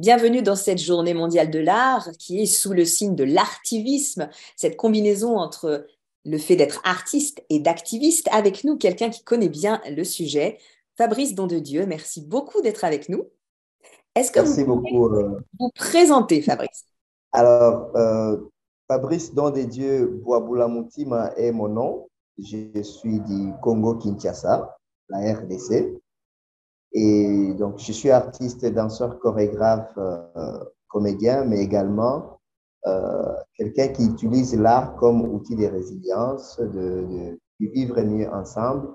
Bienvenue dans cette journée mondiale de l'art qui est sous le signe de l'artivisme, cette combinaison entre le fait d'être artiste et d'activiste. Avec nous, quelqu'un qui connaît bien le sujet, Fabrice Dondedieu. Merci beaucoup d'être avec nous. Est-ce que vous Merci pouvez beaucoup. vous présenter, Fabrice? Alors, Fabrice Don-de-Dieu Boisboula-Moutima est mon nom. Je suis du Congo-Kinshasa, la RDC. Et donc, je suis artiste, danseur, chorégraphe, comédien, mais également quelqu'un qui utilise l'art comme outil de résilience, de vivre mieux ensemble.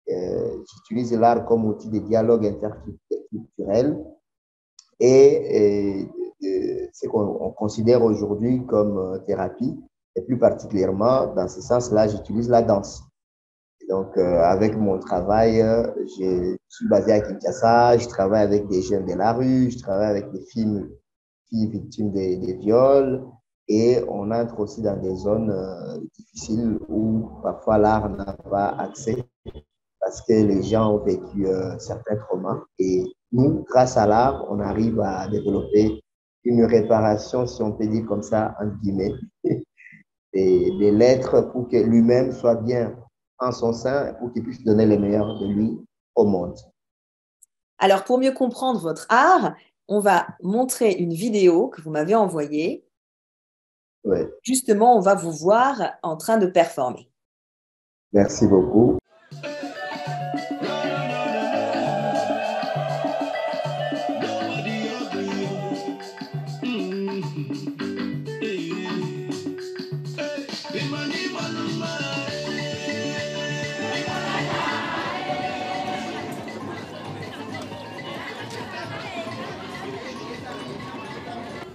J'utilise l'art comme outil de dialogue interculturel et ce qu'on considère aujourd'hui comme thérapie. Et plus particulièrement, dans ce sens-là, j'utilise la danse. Et donc, avec mon travail, je suis basé à Kinshasa, je travaille avec des jeunes de la rue, je travaille avec des filles victimes de viols, et on entre aussi dans des zones difficiles où parfois l'art n'a pas accès parce que les gens ont vécu certains traumas. Et nous, grâce à l'art, on arrive à développer une réparation, si on peut dire comme ça, entre guillemets, de l'être pour que lui-même soit bien en son sein, pour qu'il puisse donner le meilleur de lui au monde. Alors, pour mieux comprendre votre art, on va montrer une vidéo que vous m'avez envoyée. Ouais. Justement, on va vous voir en train de performer. Merci beaucoup.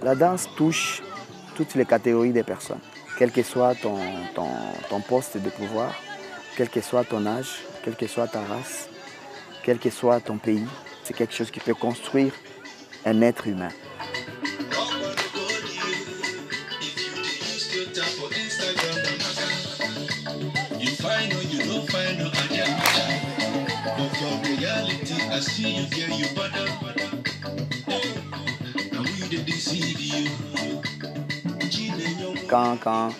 La danse touche toutes les catégories des personnes, quel que soit ton poste de pouvoir, quel que soit ton âge, quelle que soit ta race, quel que soit ton pays. C'est quelque chose qui peut construire un être humain. Quand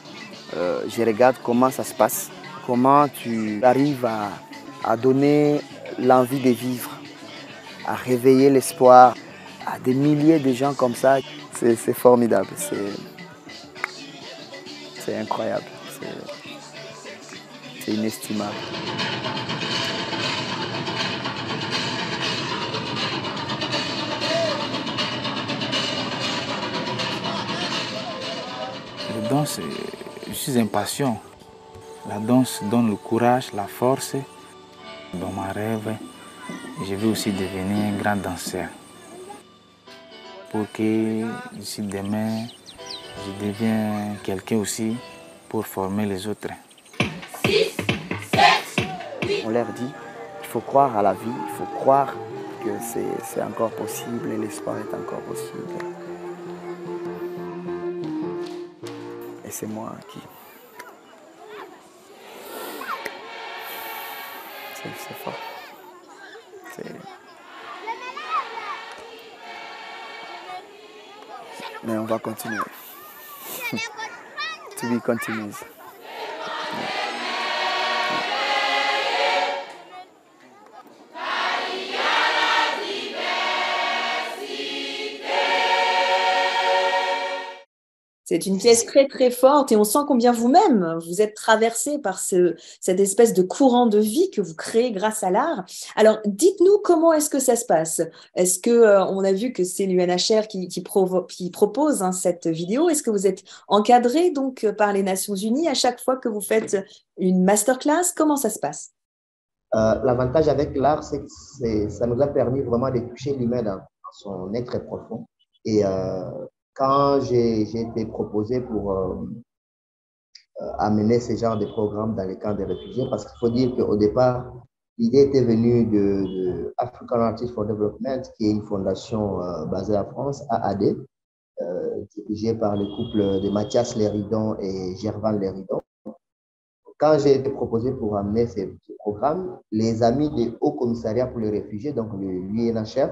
je regarde comment ça se passe, comment tu arrives à donner l'envie de vivre, à réveiller l'espoir à des milliers de gens comme ça, c'est formidable, c'est incroyable, c'est inestimable. La danse, je suis impatient. La danse donne le courage, la force. Dans mon rêve, je veux aussi devenir un grand danseur. Pour que d'ici demain, je devienne quelqu'un aussi pour former les autres. 6, 7, 8. On leur dit, il faut croire à la vie, il faut croire que c'est encore possible et l'espoir est encore possible. Et c'est moi qui... C'est fort. Mais on va continuer. To be continuous. C'est une pièce très très forte et on sent combien vous-même vous êtes traversé par cette espèce de courant de vie que vous créez grâce à l'art. Alors dites-nous comment est-ce que ça se passe? Est-ce que on a vu que c'est l'UNHCR qui propose cette vidéo? Est-ce que vous êtes encadré donc par les Nations Unies à chaque fois que vous faites une masterclass? Comment ça se passe? L'avantage avec l'art, c'est que ça nous a permis vraiment de toucher l'humain dans son être profond. Et quand j'ai été proposé pour amener ce genre de programme dans les camps des réfugiés, parce qu'il faut dire qu'au départ, l'idée était venue de African Artists for Development, qui est une fondation basée en France, AAD, dirigée par le couple de Mathias Léridon et Gervan Léridon. Quand j'ai été proposé pour amener ce programme, les amis du Haut Commissariat pour les réfugiés, donc l'UNHCR,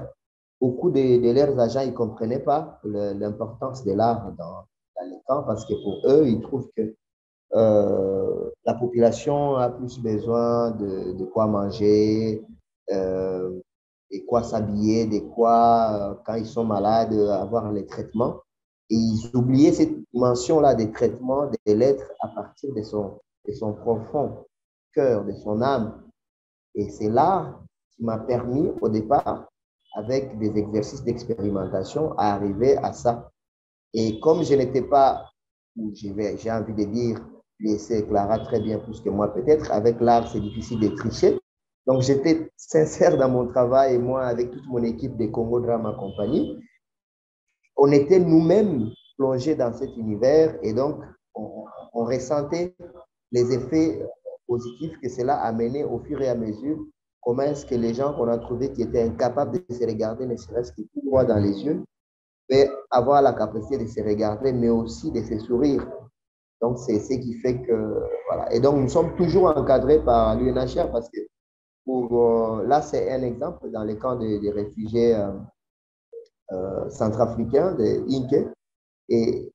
beaucoup de leurs agents ne comprenaient pas l'importance de l'art dans les camps parce que pour eux, ils trouvent que la population a plus besoin de quoi manger, euh, de quoi s'habiller, de quoi, quand ils sont malades, avoir les traitements. Et ils oubliaient cette dimension-là des traitements, des lettres à partir de son profond cœur, de son âme. Et c'est l'art qui m'a permis au départ, avec des exercices d'expérimentation, à arriver à ça. Et comme je n'étais pas, j'ai envie de dire, laissé Clara très bien plus que moi peut-être, avec l'art c'est difficile de tricher. Donc j'étais sincère dans mon travail et moi avec toute mon équipe de Congo Drama Company, on était nous-mêmes plongés dans cet univers et donc on ressentait les effets positifs que cela a amené au fur et à mesure. Comment est-ce que les gens qu'on a trouvés qui étaient incapables de se regarder, ne serait-ce que tout droit dans les yeux, peut avoir la capacité de se regarder, mais aussi de se sourire. Donc, c'est ce qui fait que, voilà. Et donc, nous sommes toujours encadrés par l'UNHCR parce que, là, c'est un exemple dans les camps des réfugiés centrafricains, de Inke, et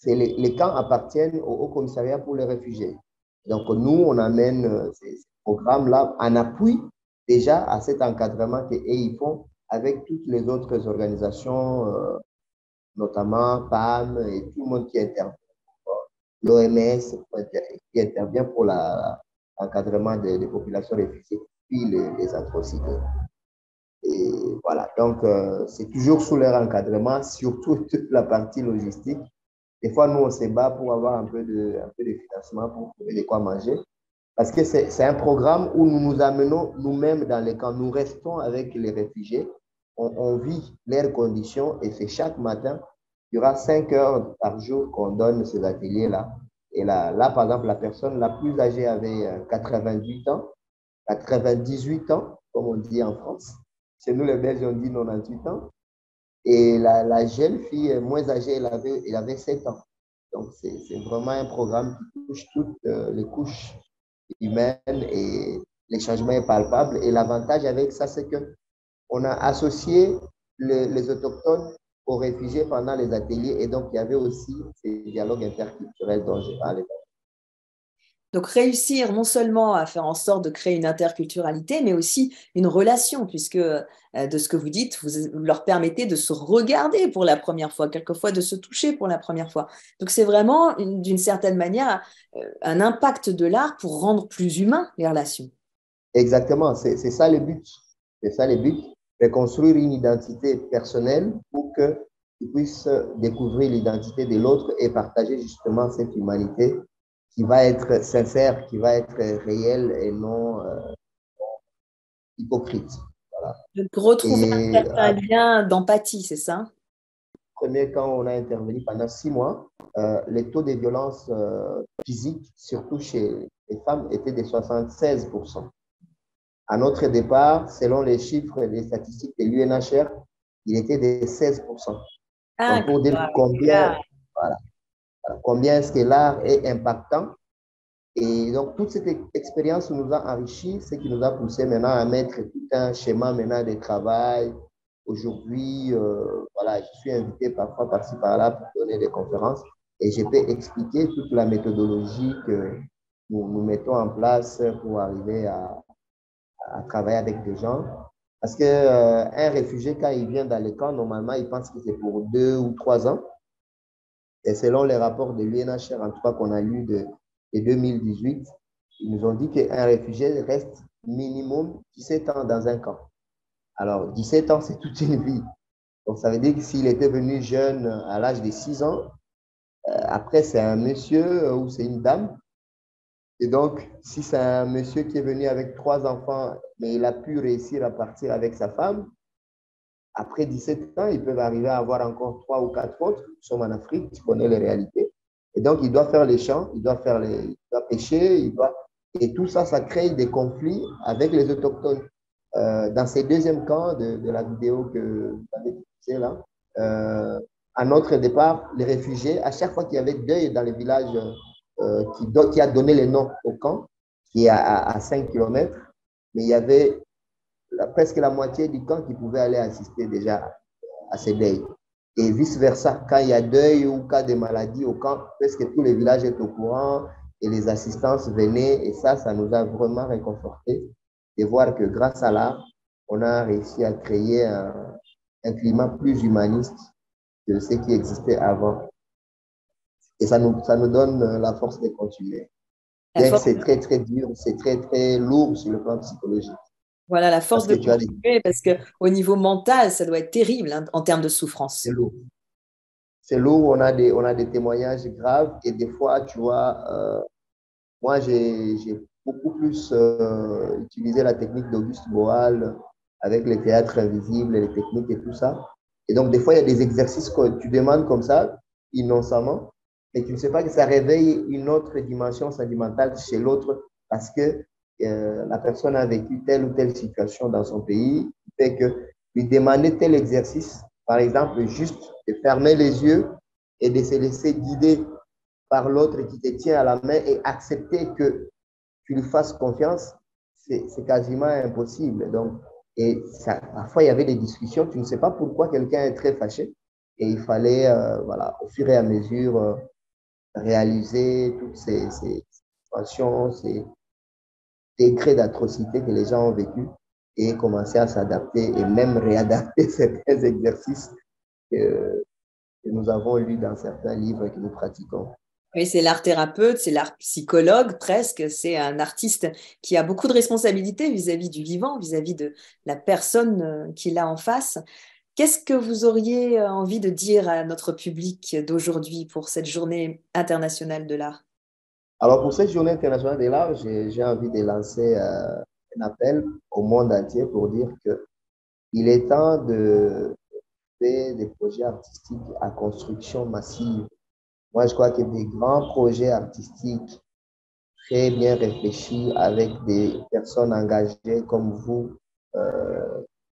les camps appartiennent au Haut Commissariat pour les réfugiés. Donc, nous, on amène ces programmes-là en appui déjà à cet encadrement qu'ils font avec toutes les autres organisations notamment PAM et tout le monde qui intervient, l'OMS qui intervient pour l'encadrement des populations réfugiées, puis les atrocités. Et voilà, donc c'est toujours sous leur encadrement, surtout toute la partie logistique. Des fois, nous, on se bat pour avoir un peu de financement pour trouver de quoi manger. Parce que c'est un programme où nous nous amenons nous-mêmes dans les camps. Nous restons avec les réfugiés. On vit leurs conditions et c'est chaque matin, il y aura 5 heures par jour qu'on donne ces ateliers-là. Et là, par exemple, la personne la plus âgée avait 88 ans, 98 ans, comme on dit en France. Chez nous, les Belges, on dit 98 ans. Et la jeune fille moins âgée, elle avait 7 ans. Donc, c'est vraiment un programme qui touche toutes les couches humaines et les changements est palpable. Et l'avantage avec ça, c'est qu'on a associé les autochtones aux réfugiés pendant les ateliers et donc il y avait aussi ces dialogues interculturels dont je parlais. Donc réussir non seulement à faire en sorte de créer une interculturalité, mais aussi une relation, puisque de ce que vous dites, vous leur permettez de se regarder pour la première fois, quelquefois de se toucher pour la première fois. Donc c'est vraiment, d'une certaine manière, un impact de l'art pour rendre plus humain les relations. Exactement, c'est ça le but. C'est ça le but, de construire une identité personnelle pour qu'ils puissent découvrir l'identité de l'autre et partager justement cette humanité qui va être sincère, qui va être réelle et non hypocrite. Voilà. Donc retrouver un certain lien d'empathie, c'est ça? Premier, quand on a intervenu pendant 6 mois, les taux de violence physique, surtout chez les femmes, étaient de 76%. À notre départ, selon les chiffres des statistiques de l'UNHCR, il était de 16%. Ah, donc, pour dire combien, voilà, combien est-ce que l'art est impactant. Et donc, toute cette expérience nous a enrichi, ce qui nous a poussé maintenant à mettre tout un schéma maintenant de travail. Aujourd'hui, voilà, je suis invité parfois par-ci par-là pour donner des conférences et je peux expliquer toute la méthodologie que nous mettons en place pour arriver à travailler avec des gens. Parce qu'un réfugié, quand il vient dans les camps, normalement, il pense que c'est pour 2 ou 3 ans. Et selon les rapports de l'UNHCR, en tout cas qu'on a lus de 2018, ils nous ont dit qu'un réfugié reste minimum 17 ans dans un camp. Alors, 17 ans, c'est toute une vie. Donc, ça veut dire que s'il était venu jeune à l'âge de 6 ans, après, c'est un monsieur ou c'est une dame. Et donc, si c'est un monsieur qui est venu avec 3 enfants, mais il a pu réussir à partir avec sa femme, après 17 ans, ils peuvent arriver à avoir encore 3 ou 4 autres. Nous sommes en Afrique, tu connais les réalités. Et donc, il doit faire les champs, il doit pêcher, et tout ça, ça crée des conflits avec les autochtones. Dans ces deuxièmes camps de la vidéo que vous avez diffusée là, à notre départ, les réfugiés, à chaque fois qu'il y avait deuil dans les villages qui a donné les noms au camp, qui est à 5 km, mais il y avait presque la moitié du camp qui pouvait aller assister déjà à ces deuils. Et vice-versa, quand il y a deuil ou cas de maladie au camp, presque tous les villages sont au courant et les assistances venaient. Et ça nous a vraiment réconforté de voir que grâce à l'art, on a réussi à créer un climat plus humaniste que ce qui existait avant. Et ça nous donne la force de continuer. Bien que c'est très, très dur, c'est très, très lourd sur le plan psychologique. Voilà, la force de continuer, parce qu'au niveau mental, ça doit être terrible hein, en termes de souffrance. C'est lourd. C'est lourd, on a des témoignages graves et des fois, tu vois, moi, j'ai beaucoup plus utilisé la technique d'Auguste Boal avec les théâtres invisibles, les techniques et tout ça. Et donc, des fois, il y a des exercices que tu demandes comme ça, innocemment, mais tu ne sais pas que ça réveille une autre dimension sentimentale chez l'autre parce que la personne a vécu telle ou telle situation dans son pays, qui fait que lui demander tel exercice, par exemple, juste de fermer les yeux et de se laisser guider par l'autre qui te tient à la main et accepter que tu lui fasses confiance, c'est quasiment impossible. Donc, et ça, parfois, il y avait des discussions, tu ne sais pas pourquoi quelqu'un est très fâché et il fallait, voilà, au fur et à mesure, réaliser toutes ces situations, ces degrés d'atrocité que les gens ont vécu et commencer à s'adapter et même réadapter certains exercices que nous avons lus dans certains livres que nous pratiquons. Oui, c'est l'art thérapeute, c'est l'art psychologue presque, c'est un artiste qui a beaucoup de responsabilités vis-à-vis du vivant, vis-à-vis de la personne qu'il a en face. Qu'est-ce que vous auriez envie de dire à notre public d'aujourd'hui pour cette journée internationale de l'art? Alors, pour cette journée internationale de l'art, j'ai envie de lancer un appel au monde entier pour dire qu'il est temps de faire des projets artistiques à construction massive. Moi, je crois que des grands projets artistiques très bien réfléchis avec des personnes engagées comme vous,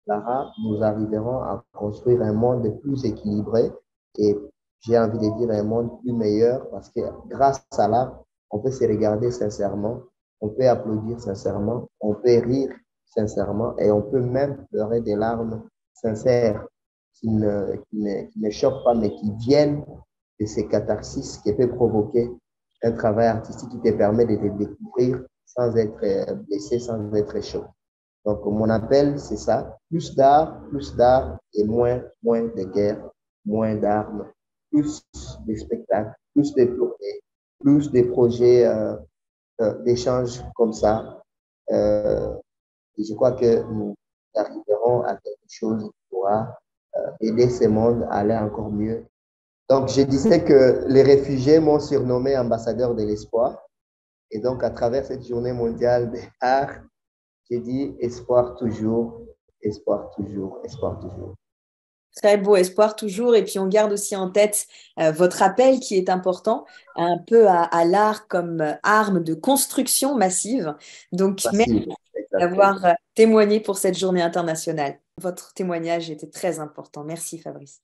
Lara, nous arriverons à construire un monde plus équilibré et j'ai envie de dire un monde plus meilleur parce que grâce à l'art, on peut se regarder sincèrement, on peut applaudir sincèrement, on peut rire sincèrement et on peut même pleurer des larmes sincères qui ne choquent pas mais qui viennent de ces catharsis qui peut provoquer un travail artistique qui te permet de te découvrir sans être blessé, sans être choqué. Donc, mon appel, c'est ça. Plus d'art et moins de guerre, moins d'armes, plus de spectacles, plus de tournées, plus de projets d'échanges comme ça. Et je crois que nous arriverons à quelque chose qui pourra aider ce monde à aller encore mieux. Donc, je disais que les réfugiés m'ont surnommé ambassadeur de l'espoir. Et donc, à travers cette journée mondiale des arts, j'ai dit espoir toujours, espoir toujours, espoir toujours. Très beau, espoir toujours. Et puis, on garde aussi en tête votre appel qui est important, un peu à l'art comme arme de construction massive. Donc, merci d'avoir témoigné pour cette journée internationale. Votre témoignage était très important. Merci, Fabrice.